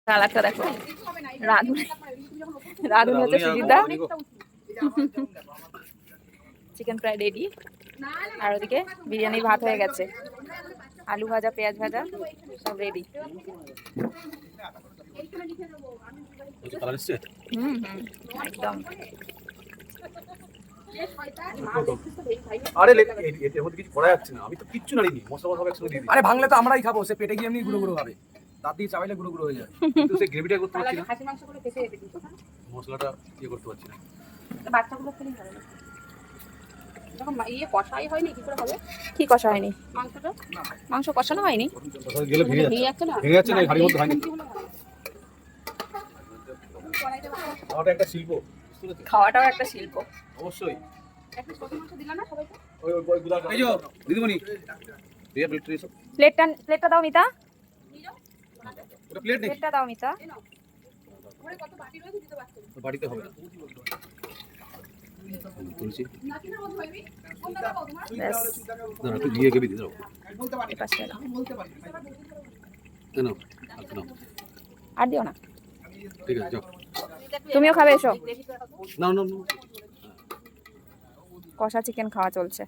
কালারটা দেখো। রাঁধুনি রাঁধুনি হচ্ছে সুজিতা। Chicken fry ready. আর ওদিকে বিরিয়ানির ভাত হয়ে গেছে, আলু ভাজা, পেঁয়াজ ভাজা সব রেডি। হুম হুম একদম। আরে এর মধ্যে কিছু করা যাচ্ছে না, আমি তো কিচ্ছু নাড়িনি, মশলা সব একসঙ্গে দিয়ে দিই। আরে ভাঙলে তো আমরাই খাবো, সে পেটে গিয়ে এমনি গুঁড়ো গুঁড়ো হবে, দাঁত দিয়ে চাবাইলে গুঁড়ো গুঁড়ো হয়ে যায়। কিন্তু সেই গ্রেভিটা করতে পারছি না, খাসি মাংস করে ফেসে রেখে দিই মশলাটা ইয়ে করতে পারছি না। বাচ্চাগুলো খেলেই ভালো লাগে। যখন কষাই হয়নি কি করে হবে? কি কষা হয়নি? মাংসটা মাংস কষানো হয়নি। কষা গেলে ভেঙে ভেঙে যাচ্ছে, যাচ্ছে না? ভেঙে যাচ্ছে না, হাড়ির মধ্যে হয়নি। খাওয়াটা একটা শিল্প, বুঝতে পেরেছো? খাওয়াটাও একটা শিল্প। অবশ্যই। একটা ছোট মাংস দিলা না সবাইকে? ওই গুলা এই যে দিদিমণি দিয়ে প্লেট এসো। প্লেটটা দাও মিতা, ওটা প্লেট নেই, প্লেটটা দাও মিতা। ঘরে কত বাটি রয়েছে দিতে পারছো বাড়িতে হবে না। তুলছি নাকি না বলতে পারবি? কোনটা দাও তোমার? ব্যাস না একটু দিয়ে গেবি দিয়ে দাও। এই পাশে দাও। না আচ্ছা না, আর দিও না। ঠিক আছে যাও। তুমিও খাবে, এসো। না না না কষা চিকেন খাওয়া চলছে।